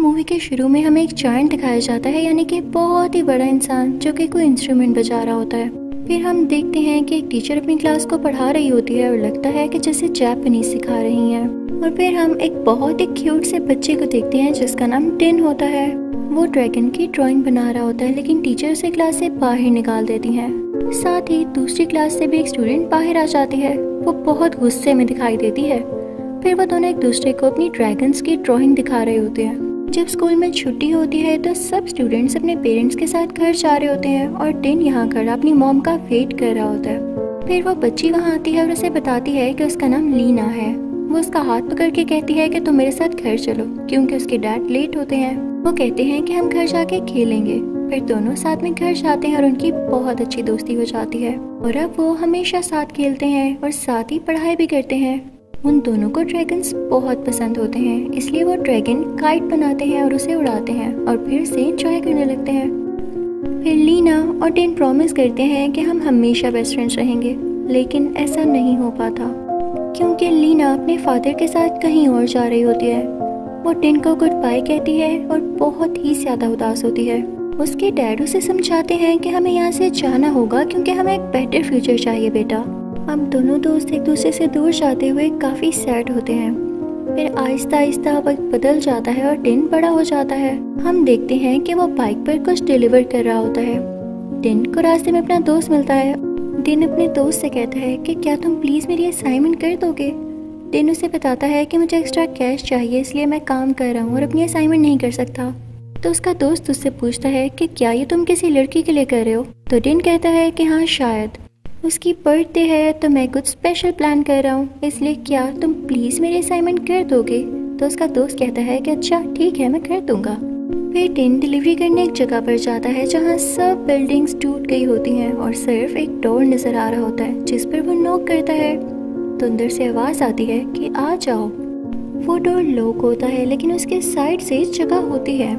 Movie के शुरू में हमें एक जायंट दिखाया जाता है, यानी कि बहुत ही बड़ा इंसान जो कि कोई इंस्ट्रूमेंट बजा रहा होता है। फिर हम देखते हैं कि एक टीचर अपनी क्लास को पढ़ा रही होती है और लगता है कि जैसे जापानीज सिखा रही हैं। और फिर हम एक बहुत ही क्यूट से बच्चे को देखते हैं जिसका नाम टिन होता है। वो ड्रैगन की ड्राइंग बना रहा होता है, लेकिन टीचर उसे क्लास से बाहर निकाल देती हैं। साथ ही दूसरी क्लास से भी एक स्टूडेंट बाहर आ जाती है। वो बहुत गुस्से में दिखाई देती है। फिर वो दोनों एक दूसरे को अपनी ड्रैगन्स की ड्राइंग दिखा रहे होते हैं। जब स्कूल में छुट्टी होती है तो सब स्टूडेंट्स अपने पेरेंट्स के साथ घर जा रहे होते हैं और टिन यहाँ खड़ा अपनी मॉम का वेट कर रहा होता है। फिर वो बच्ची वहाँ आती है और उसे बताती है कि उसका नाम लीना है। वो उसका हाथ पकड़ के कहती है कि तुम मेरे साथ घर चलो, क्योंकि उसके डैड लेट होते हैं। वो कहते हैं कि हम घर जाके खेलेंगे। फिर दोनों साथ में घर जाते हैं और उनकी बहुत अच्छी दोस्ती हो जाती है और अब वो हमेशा साथ खेलते हैं और साथ ही पढ़ाई भी करते हैं। उन दोनों को ड्रैगन्स बहुत पसंद होते हैं, इसलिए वो ड्रैगन काइट बनाते हैं और उसे उड़ाते हैं और फिर से एंजॉय करने लगते हैं। फिर लीना और टिन प्रॉमिस करते हैं कि हम हमेशा बेस्ट फ्रेंड्स रहेंगे, लेकिन ऐसा नहीं हो पाता क्योंकि लीना अपने फादर के साथ कहीं और जा रही होती है। वो टिन को गुड बाय कहती है और बहुत ही ज़्यादा उदास होती है। उसके डैड उसे समझाते हैं कि हमें यहाँ से जाना होगा क्योंकि हमें एक बेटर फ्यूचर चाहिए बेटा। अब दोनों दोस्त एक दूसरे से दूर जाते हुए काफ़ी सैड होते हैं। फिर आहिस्ता आहिस्ता वक्त बदल जाता है और टिन बड़ा हो जाता है। हम देखते हैं कि वो बाइक पर कुछ डिलीवर कर रहा होता है। टिन को रास्ते में अपना दोस्त मिलता है। टिन अपने दोस्त से कहता है कि क्या तुम प्लीज़ मेरी असाइनमेंट कर दोगे। टिन उसे बताता है कि मुझे एक्स्ट्रा कैश चाहिए, इसलिए मैं काम कर रहा हूँ और अपनी असाइनमेंट नहीं कर सकता। तो उसका दोस्त उससे पूछता है कि क्या ये तुम किसी लड़की के लिए कर रहे हो। तो टिन कहता है कि हाँ शायद उसकी बर्थडे है तो मैं कुछ स्पेशल प्लान कर रहा हूँ, इसलिए क्या तुम प्लीज़ मेरी असाइनमेंट कर दोगे। तो उसका दोस्त कहता है कि अच्छा ठीक है मैं कर दूंगा। फिर टिन डिलीवरी करने एक जगह पर जाता है जहाँ सब बिल्डिंग्स टूट गई होती हैं और सिर्फ एक डोर नज़र आ रहा होता है जिस पर वो नॉक करता है। तो अंदर से आवाज़ आती है कि आ जाओ। वो डोर लॉक होता है लेकिन उसके साइड से जगह होती है।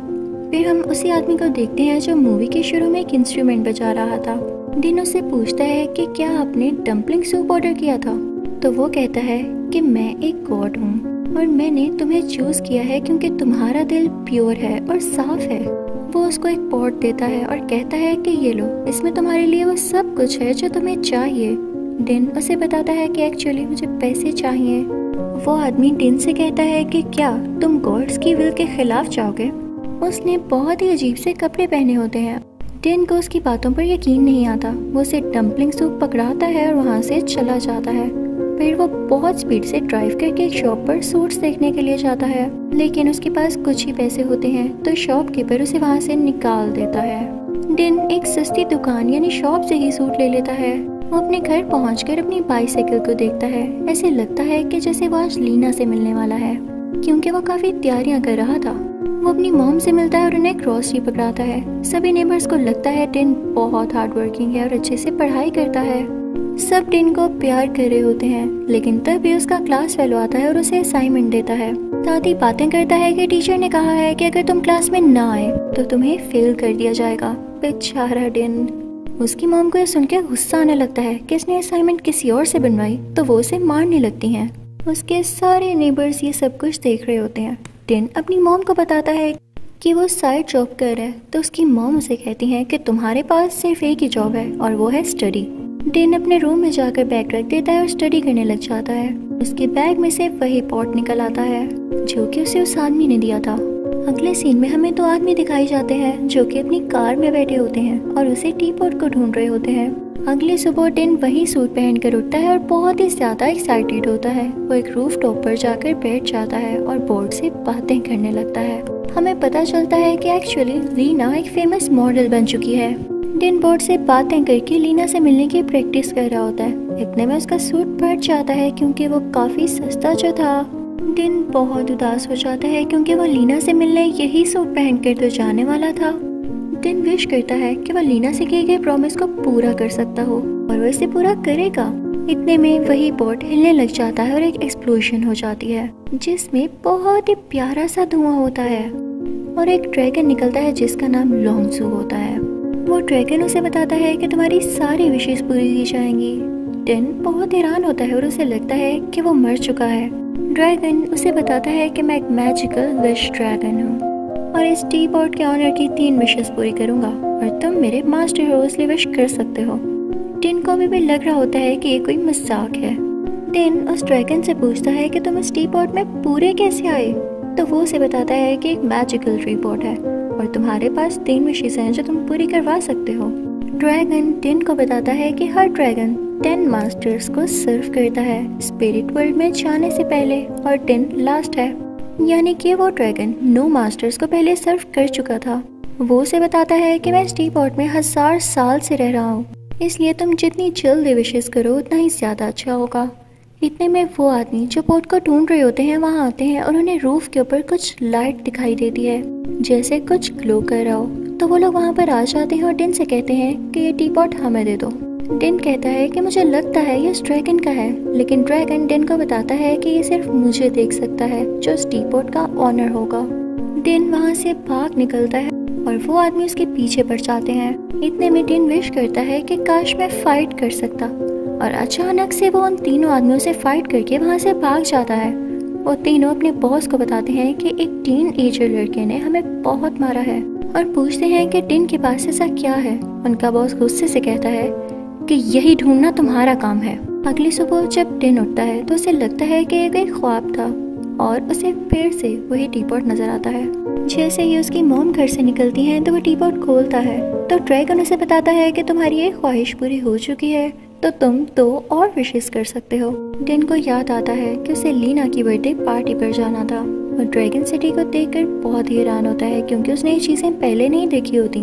फिर हम उसी आदमी को देखते हैं जो मूवी के शुरू में एक इंस्ट्रूमेंट बजा रहा था। टिन उससे पूछता है कि क्या आपने डम्पलिंग सूप ऑर्डर किया था। तो वो कहता है कि मैं एक गॉड हूँ और मैंने तुम्हें चूज किया है क्योंकि तुम्हारा दिल प्योर है और साफ है। वो उसको एक पॉट देता है और कहता है कि ये लो, इसमें तुम्हारे लिए वो सब कुछ है जो तुम्हें चाहिए। टिन उसे बताता है कि एक्चुअली मुझे पैसे चाहिए। वो आदमी टिन से कहता है कि क्या तुम गॉड्स की विल के खिलाफ जाओगे। उसने बहुत ही अजीब से कपड़े पहने होते हैं। टिन को उसकी बातों पर यकीन नहीं आता। वो उसे डम्पलिंग सूप पकड़ाता है और वहाँ से चला जाता है। फिर वो बहुत स्पीड से ड्राइव करके एक शॉप पर सूट्स देखने के लिए जाता है, लेकिन उसके पास कुछ ही पैसे होते हैं तो शॉपकीपर उसे वहाँ से निकाल देता है। टिन एक सस्ती दुकान यानी शॉप से ही सूट ले लेता है। वो अपने घर पहुंचकर अपनी बाइसाइकिल को देखता है। ऐसे लगता है कि जैसे वो आज लीना से मिलने वाला है क्योंकि वो काफ़ी तैयारियां कर रहा था। वो अपनी मॉम से मिलता है और उन्हें ग्रोसरी पकड़ाता है। सभी नेबर्स को लगता है टिन बहुत हार्ड वर्किंग है और अच्छे से पढ़ाई करता है। सब टिन को प्यार कर रहे होते हैं, लेकिन तभी उसका क्लास फेलो आता है और उसे असाइनमेंट देता है। साथ ही बातें करता है कि टीचर ने कहा है कि अगर तुम क्लास में ना आए तो तुम्हें फेल कर दिया जाएगा। बेचारा टिन। उसकी मॉम को यह सुनकर गुस्सा आने लगता है कि इसने असाइनमेंट किसी और से बनवाई, तो वो उसे मारने लगती हैं। उसके सारे नेबर्स ये सब कुछ देख रहे होते हैं। टिन अपनी मॉम को बताता है कि वो साइड जॉब कर रहा है, तो उसकी मॉम उसे कहती हैं कि तुम्हारे पास सिर्फ एक ही जॉब है और वो है स्टडी। टिन अपने रूम में जाकर बैग रख देता है और स्टडी करने लग जाता है। उसके बैग में से वही पॉट निकल आता है जो कि उसे उस आदमी ने दिया था। अगले सीन में हमें 2 आदमी दिखाई जाते हैं जो कि अपनी कार में बैठे होते हैं और उसे टी पॉट को ढूंढ रहे होते हैं। अगली सुबह टिन वही सूट पहनकर उठता है और बहुत ही ज्यादा एक्साइटेड होता है। वो एक रूफ टॉप पर जाकर बैठ जाता है और बोर्ड से बातें करने लगता है। हमें पता चलता है कि एक्चुअली लीना एक फेमस मॉडल बन चुकी है। टिन बोर्ड से बातें करके लीना से मिलने की प्रैक्टिस कर रहा होता है। इतने में उसका सूट फट जाता है क्योंकि वो काफी सस्ता जो था। टिन बहुत उदास हो जाता है क्योंकि वो लीना से मिलने यही सूट पहनकर तो जाने वाला था। टिन विश करता है कि वह लीना से किए गए प्रॉमिस को पूरा कर सकता हो और वो इसे पूरा करेगा। इतने में वही बोट हिलने लग जाता है और एक एक्सप्लोजन हो जाती है जिसमें बहुत ही प्यारा सा धुआं होता है और एक ड्रैगन निकलता है जिसका नाम लोंगसू होता है। वो ड्रैगन उसे बताता है कि तुम्हारी सारी विशेष पूरी की जाएंगी। टिन बहुत हैरान होता है और उसे लगता है कि वो मर चुका है। ड्रैगन उसे बताता है कि मैं एक मैजिकल विश ड्रैगन हूँ। और इस टी पॉट के ऑनर की 3 विशेस पूरी करूंगा और तुम मेरे मास्टर हो इसलिए विश कर सकते हो। टिन को भी लग रहा होता है कि ये कोई मजाक है। टिन उस ड्रैगन से पूछता है कि तुम इस टी पॉट में पूरे कैसे आए, तो वो उसे बताता है कि एक मैजिकल टी पॉट है और तुम्हारे पास 3 विशेस हैं जो तुम पूरी करवा सकते हो। ड्रैगन टिन को बताता है कि हर ड्रैगन 10 मास्टर्स को सर्व करता है स्पिरिट वर्ल्ड में जाने से पहले और टिन लास्ट है, यानी कि वो ड्रैगन 9 मास्टर्स को पहले सर्व कर चुका था। वो उसे बताता है कि मैं इस टी पॉट में 1000 साल से रह रहा हूँ, इसलिए तुम जितनी जल्दी विशेस करो उतना ही ज़्यादा अच्छा होगा। इतने में वो आदमी जो पोट को ढूंढ रहे होते हैं वहाँ आते हैं और उन्हें रूफ के ऊपर कुछ लाइट दिखाई देती है जैसे कुछ ग्लो कर रहा हो, तो वो लोग वहाँ पर आ जाते हैं और टिन से कहते हैं कि ये टी पॉट हमें दे दो। टिन कहता है कि मुझे लगता है ये उस ड्रैगन का है, लेकिन ड्रैगन टिन को बताता है कि ये सिर्फ मुझे देख सकता है जो इस टी पॉट का ऑनर होगा। टिन वहाँ से भाग निकलता है और वो आदमी उसके पीछे पड़ जाते हैं। इतने में टिन विश करता है कि काश मैं फाइट कर सकता, और अचानक से वो उन तीनों आदमियों से फाइट करके वहाँ से भाग जाता है। वो तीनों अपने बॉस को बताते हैं कि एक टीन एजर लड़के ने हमें बहुत मारा है और पूछते हैं कि टिन के पास ऐसा क्या है। उनका बॉस गुस्से से कहता है कि यही ढूंढना तुम्हारा काम है। अगली सुबह जब टिन उठता है तो उसे लगता है कि एक ख्वाब था और उसे फिर से वही टी पॉट नजर आता है। जैसे ही उसकी मॉम घर से निकलती है तो वो टी पॉट खोलता है तो ड्रैगन उसे बताता है कि तुम्हारी ये ख्वाहिश पूरी हो चुकी है, तो तुम 2 और विशेस कर सकते हो। टिन को याद आता है कि उसे लीना की बर्थडे पार्टी पर जाना था और ड्रैगन सिटी को देखकर बहुत ही हैरान होता है क्योंकि उसने ये चीज़ें पहले नहीं देखी होती।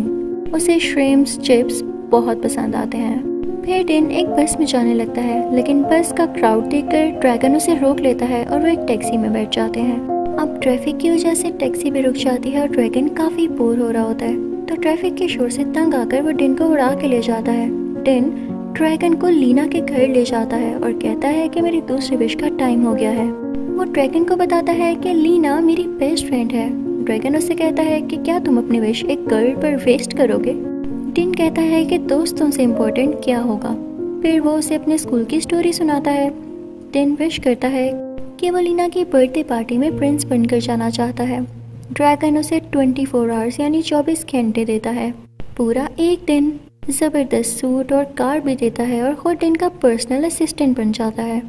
उसे श्रिम्प्स चिप्स बहुत पसंद आते हैं। फिर टिन एक बस में जाने लगता है, लेकिन बस का क्राउड देखकर ड्रैगन उसे रोक लेता है और वो एक टैक्सी में बैठ जाते हैं। अब ट्रैफिक की वजह से टैक्सी भी रुक जाती है और ड्रैगन काफ़ी बोर हो रहा होता है, तो ट्रैफिक के शोर से तंग आकर वो टिन को उड़ा के ले जाता है। टिन ड्रैगन को लीना के घर ले जाता है और कहता है कि मेरी दूसरी विश का टाइम हो गया है। वो ड्रैगन को बताता है कि लीना मेरी बेस्ट फ्रेंड है। ड्रैगन उससे कहता है कि क्या तुम अपनी विश एक गर्ल पर वेस्ट करोगे। टिन कहता है कि दोस्तों से इम्पोर्टेंट क्या होगा। फिर वो उसे अपने स्कूल की स्टोरी सुनाता है। टिन विश करता है कि वो लीना की बर्थडे पार्टी में प्रिंस बनकर जाना चाहता है। ड्रैगन उसे 24 आवर्स यानी 24 घंटे देता है, पूरा एक दिन, जबरदस्त सूट और कार भी देता है और खुद टिन का पर्सनल असिस्टेंट बन जाता है।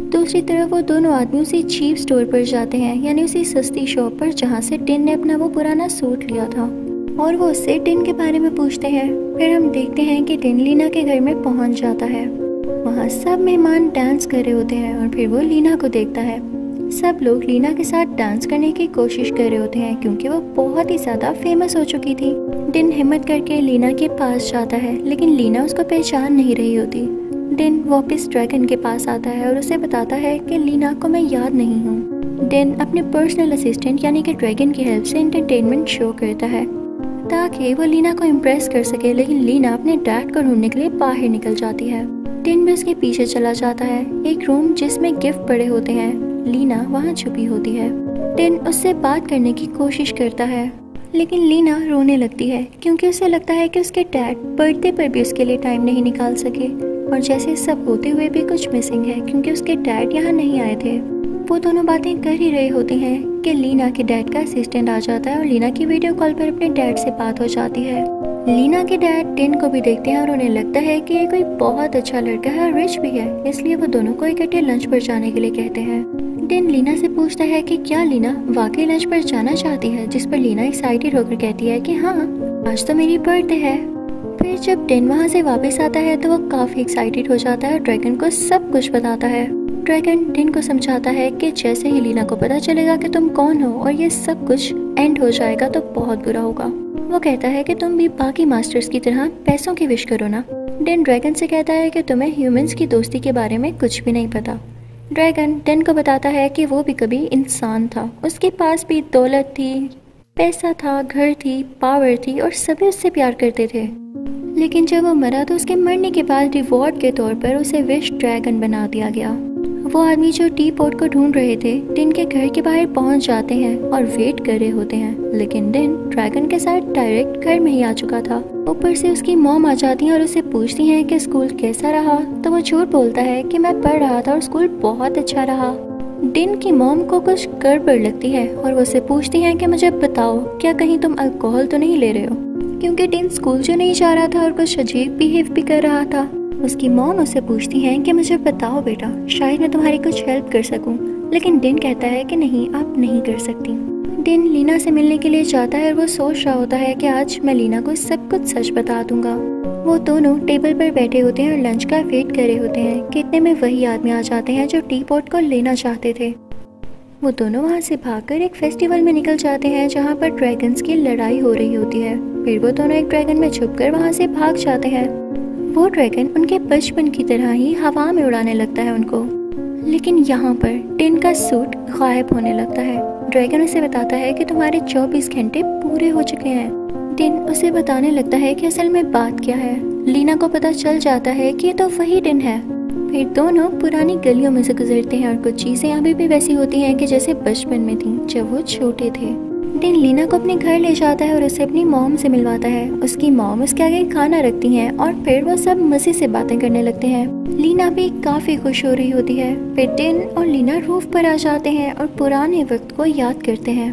दूसरी तरफ वो दोनों आदमी उसी चीप स्टोर पर जाते हैं, यानी उसी सस्ती शॉप पर जहाँ से टिन ने अपना वो पुराना सूट लिया था, और वो उससे टिन के बारे में पूछते हैं। फिर हम देखते हैं कि टिन लीना के घर में पहुँच जाता है। वहाँ सब मेहमान डांस कर रहे होते हैं और फिर वो लीना को देखता है। सब लोग लीना के साथ डांस करने की कोशिश कर रहे होते हैं क्योंकि वो बहुत ही ज़्यादा फेमस हो चुकी थी। टिन हिम्मत करके लीना के पास जाता है, लेकिन लीना उसको पहचान नहीं रही होती। टिन वापस ड्रैगन के पास आता है और उसे बताता है कि लीना को मैं याद नहीं हूँ। टिन अपने पर्सनल असिस्टेंट यानी कि ड्रैगन की हेल्प से एंटरटेनमेंट शो करता है ताकि वो लीना को इम्प्रेस कर सके, लेकिन लीना अपने डैड को ढूंढने के लिए बाहर निकल जाती है। टिन भी उसके पीछे चला जाता है। एक रूम जिसमें गिफ्ट पड़े होते हैं, लीना वहाँ छुपी होती है। टिन उससे बात करने की कोशिश करता है, लेकिन लीना रोने लगती है क्योंकि उसे लगता है कि उसके डैड बर्थडे पर भी उसके लिए टाइम नहीं निकाल सके, और जैसे सब होते हुए भी कुछ मिसिंग है क्योंकि उसके डैड यहाँ नहीं आए थे। वो दोनों बातें कर ही रहे होते हैं कि लीना के डैड का असिस्टेंट आ जाता है और लीना की वीडियो कॉल पर अपने डैड से बात हो जाती है। लीना के डैड टिन को भी देखते हैं और उन्हें लगता है कि ये कोई बहुत अच्छा लड़का है और रिच भी है, इसलिए वो दोनों को इकट्ठे लंच पर जाने के लिए कहते हैं। टिन लीना से पूछता है कि क्या लीना वाकई लंच पर जाना चाहती है, जिस पर लीना एक्साइटेड होकर कहती है कि हाँ, आज तो मेरी बर्थडे है। फिर जब टिन वहाँ से वापस आता है तो वो काफी एक्साइटेड हो जाता है और ड्रैगन को सब कुछ बताता है। ड्रैगन टिन को समझाता है कि जैसे ही लीना को पता चलेगा कि तुम कौन हो और ये सब कुछ एंड हो जाएगा तो बहुत बुरा होगा। वो कहता है कि तुम भी बाकी मास्टर्स की तरह पैसों की विश करो ना। टिन ड्रैगन से कहता है कि तुम्हें ह्यूमंस की दोस्ती के बारे में कुछ भी नहीं पता। ड्रैगन टिन को बताता है कि वो भी कभी इंसान था, उसके पास भी दौलत थी, पैसा था, घर थी, पावर थी और सभी उससे प्यार करते थे, लेकिन जब वो मरा तो उसके मरने के बाद रिवॉर्ड के तौर पर उसे विश ड्रैगन बना दिया गया। वो आदमी जो टी पॉट को ढूंढ रहे थे टिन के घर के बाहर पहुंच जाते हैं और वेट कर रहे होते हैं, लेकिन टिन ड्रैगन के साथ डायरेक्ट घर में ही आ चुका था। ऊपर से उसकी मॉम आ जाती है और उसे पूछती हैं कि स्कूल कैसा रहा, तो वो झूठ बोलता है कि मैं पढ़ रहा था और स्कूल बहुत अच्छा रहा। डिन की मॉम को कुछ गड़बड़ लगती है और वो उससे पूछती हैं कि मुझे बताओ, क्या कहीं तुम अल्कोहल तो नहीं ले रहे हो? क्योंकि डिन स्कूल जो नहीं जा रहा था और कुछ अजीब बिहेव भी कर रहा था। उसकी मॉम उससे पूछती हैं कि मुझे बताओ बेटा, शायद मैं तुम्हारी कुछ हेल्प कर सकूं। लेकिन डिन कहता है कि नहीं, आप नहीं कर सकती। डिन लीना से मिलने के लिए जाता है और वो सोच रहा होता है कि आज मैं लीना को सब कुछ सच बता दूंगा। वो दोनों टेबल पर बैठे होते हैं और लंच का वेट कर रहे होते हैं कि इतने में वही आदमी आ जाते हैं जो टी पॉट को लेना चाहते थे। वो दोनों वहाँ से भागकर एक फेस्टिवल में निकल जाते हैं जहाँ पर ड्रैगन्स की लड़ाई हो रही होती है। फिर वो दोनों एक ड्रैगन में छुपकर वहाँ से भाग जाते हैं। वो ड्रैगन उनके बचपन की तरह ही हवा में उड़ाने लगता है उनको। लेकिन यहाँ पर डिन का सूट गायब होने लगता है। ड्रैगन उसे बताता है कि तुम्हारे 24 घंटे पूरे हो चुके हैं। डिन उसे बताने लगता है कि असल में बात क्या है। लीना को पता चल जाता है कि ये तो वही डिन है। फिर दोनों पुरानी गलियों में से गुजरते हैं और कुछ चीजें अभी भी वैसी होती हैं कि जैसे बचपन में थी जब वो छोटे थे। डिन लीना को अपने घर ले जाता है और उसे अपनी मॉम से मिलवाता है। उसकी मॉम उसके आगे खाना रखती हैं और फिर वो सब मजे से बातें करने लगते हैं। लीना भी काफी खुश हो रही होती है। फिर डिन और लीना रूफ पर आ जाते हैं और पुराने वक्त को याद करते हैं।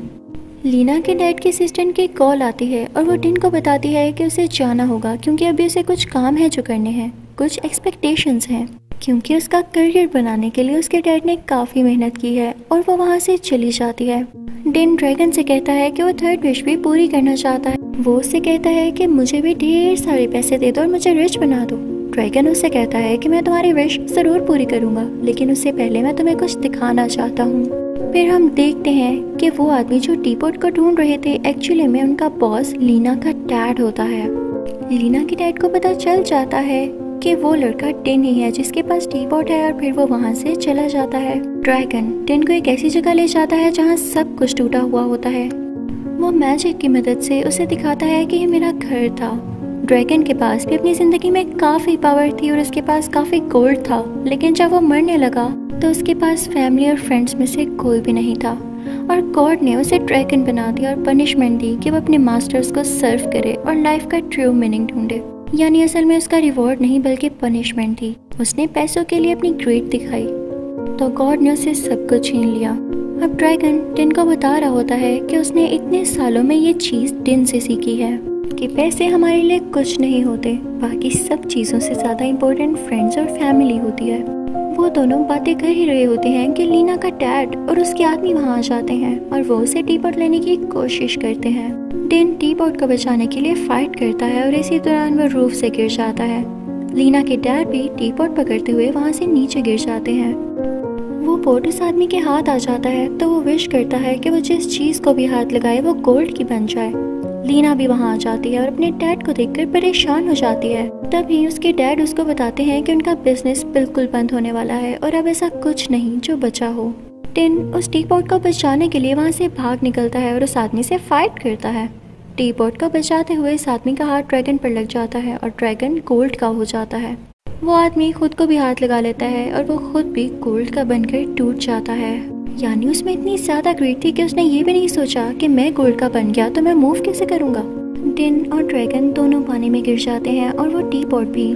लीना के डैड के असिस्टेंट की कॉल आती है और वो डिन को बताती है कि उसे जाना होगा क्योंकि अभी उसे कुछ काम है जो करने हैं, कुछ एक्सपेक्टेशंस हैं, क्योंकि उसका करियर बनाने के लिए उसके डैड ने काफ़ी मेहनत की है और वो वहाँ से चली जाती है। डिन ड्रैगन से कहता है कि वो थर्ड विश भी पूरी करना चाहता है। वो उससे कहता है कि मुझे भी ढेर सारे पैसे दे दो और मुझे रिच बना दो। ड्रैगन उससे कहता है कि मैं तुम्हारी विश ज़रूर पूरी करूँगा, लेकिन उससे पहले मैं तुम्हें कुछ दिखाना चाहता हूँ। फिर हम देखते हैं कि वो आदमी जो टीपॉट को ढूंढ रहे थे एक्चुअली में उनका बॉस लीना का डैड होता है। लीना के डैड को पता चल जाता है कि वो लड़का डिन ही है जिसके पास टीपॉट है और फिर वो वहाँ से चला जाता है। ड्रैगन डिन को एक ऐसी जगह ले जाता है जहाँ सब कुछ टूटा हुआ होता है। वो मैजिक की मदद से उसे दिखाता है कि ये मेरा घर था। ड्रैगन के पास भी अपनी जिंदगी में काफी पावर थी और उसके पास काफी गोल्ड था, लेकिन जब वो मरने लगा तो उसके पास फैमिली और फ्रेंड्स में से कोई भी नहीं था और गॉड ने उसे ड्रैगन बना दिया और पनिशमेंट दी कि वो अपने मास्टर्स को सर्व करे और लाइफ का ट्रू मीनिंग ढूंढे। यानी असल में उसका रिवॉर्ड नहीं बल्कि पनिशमेंट थी। उसने पैसों के लिए अपनी ग्रेड दिखाई तो गॉड ने उसे सब कुछ छीन लिया। अब ड्रैगन डिन को बता रहा होता है कि उसने इतने सालों में ये चीज़ डिन से सीखी है कि पैसे हमारे लिए कुछ नहीं होते, बाकी सब चीज़ों से ज़्यादा इम्पोर्टेंट फ्रेंड्स और फैमिली होती है। वो दोनों बातें कर ही रहे होते हैं कि लीना का डैड और उसके आदमी वहाँ आ जाते हैं और वो उसे टीपॉट लेने की कोशिश करते हैं। डिन टीपॉट को बचाने के लिए फाइट करता है और इसी दौरान वो रूफ से गिर जाता है। लीना के डैड भी टीपॉट पकड़ते हुए वहाँ से नीचे गिर जाते हैं। वो पोट उस आदमी के हाथ आ जाता है तो वो विश करता है कि वो जिस चीज़ को भी हाथ लगाए वो गोल्ड की बन जाए। लीना भी वहाँ आ जाती है और अपने डैड को देखकर परेशान हो जाती है। तभी उसके डैड उसको बताते हैं कि उनका बिजनेस बिल्कुल बंद होने वाला है और अब ऐसा कुछ नहीं जो बचा हो। डिन उस टीपॉट को बचाने के लिए वहाँ से भाग निकलता है और उस आदमी से फाइट करता है। टीपॉट को बचाते हुए इस आदमी का हाथ ड्रैगन पर लग जाता है और ड्रैगन गोल्ड का हो जाता है। वो आदमी खुद को भी हाथ लगा लेता है और वो खुद भी गोल्ड का बनकर टूट जाता है। यानी उसमें इतनी ज्यादा ग्रेड थी कि उसने ये भी नहीं सोचा कि मैं गोल्ड का बन गया तो मैं मूव कैसे करूँगा। डिन और ड्रैगन दोनों पानी में गिर जाते हैं और वो टीपॉट भी।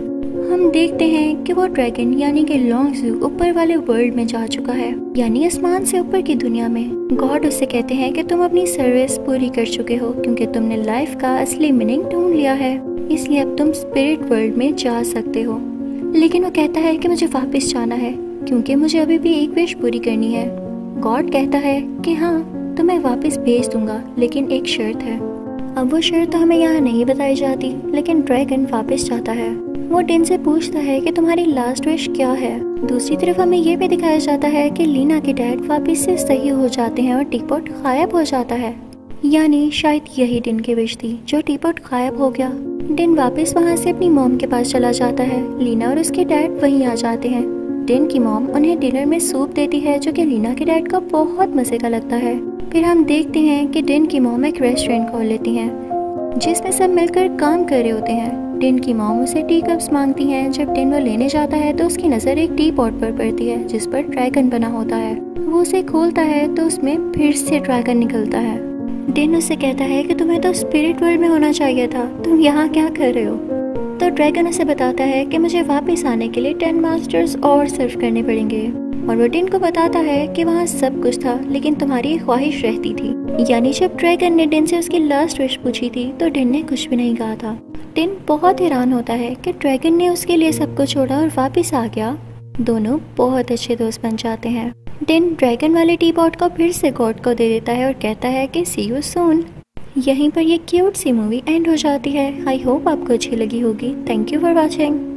हम देखते हैं कि वो ड्रैगन यानी कि लॉन्गज़ू ऊपर वाले वर्ल्ड में जा चुका है, यानी आसमान से ऊपर की दुनिया में। गॉड उससे कहते हैं कि तुम अपनी सर्विस पूरी कर चुके हो क्योंकि तुमने लाइफ का असली मीनिंग ढूंढ लिया है, इसलिए अब तुम स्पिरिट वर्ल्ड में जा सकते हो। लेकिन वो कहता है कि मुझे वापस जाना है क्योंकि मुझे अभी भी एक विश पूरी करनी है। गॉड कहता है कि हाँ तुम्हें वापस भेज दूंगा, लेकिन एक शर्त है। अब वो शर्त तो हमें यहाँ नहीं बताई जाती, लेकिन ड्रैगन वापस जाता है। वो डिन से पूछता है कि तुम्हारी लास्ट विश क्या है। दूसरी तरफ हमें ये भी दिखाया जाता है कि लीना के डैड वापस से सही हो जाते हैं और टीपॉट गायब हो जाता है। यानी शायद यही डिन की विश थी जो टीपॉट गायब हो गया। डिन वापस वहाँ से अपनी मॉम के पास चला जाता है। लीना और उसके डैड वहीं आ जाते हैं। डिन की मॉम उन्हें डिनर में सूप देती है जो कि लीना के डैड को बहुत मजे का लगता है। फिर हम देखते हैं कि डिन की मॉम एक रेस्टोरेंट खोल लेती हैं जिसमें सब मिलकर काम कर रहे होते हैं। डिन की मॉम उसे टी कप्स मांगती हैं। जब डिन वो लेने जाता है तो उसकी नज़र एक टी पॉट पर पड़ती है जिस पर ड्रैगन बना होता है। वो उसे खोलता है तो उसमें फिर से ड्रैगन निकलता है। डिन उससे कहता है कि तुम्हें तो स्पिरिट वर्ल्ड में होना चाहिए था, तुम यहाँ क्या कर रहे हो। तो ड्रैगन उसे बताता है कि मुझे वापस आने के लिए 10 मास्टर्स और सर्व करने पड़ेंगे। और वो टिन को बताता है कि वहाँ सब कुछ था लेकिन तुम्हारी एक ख्वाहिश रहती थी। यानी जब ड्रैगन ने टिन से उसकी लास्ट विश पूछी थी तो टिन ने कुछ भी नहीं कहा था। टिन बहुत हैरान होता है कि ड्रैगन ने उसके लिए सब कुछ छोड़ा और वापस आ गया। दोनों बहुत अच्छे दोस्त बन जाते हैं। टिन ड्रैगन वाले टी पॉट को फिर से गॉड को दे देता है और कहता है कि सी यू सून। यहीं पर ये क्यूट सी मूवी एंड हो जाती है। आई होप आपको अच्छी लगी होगी। Thank you for watching.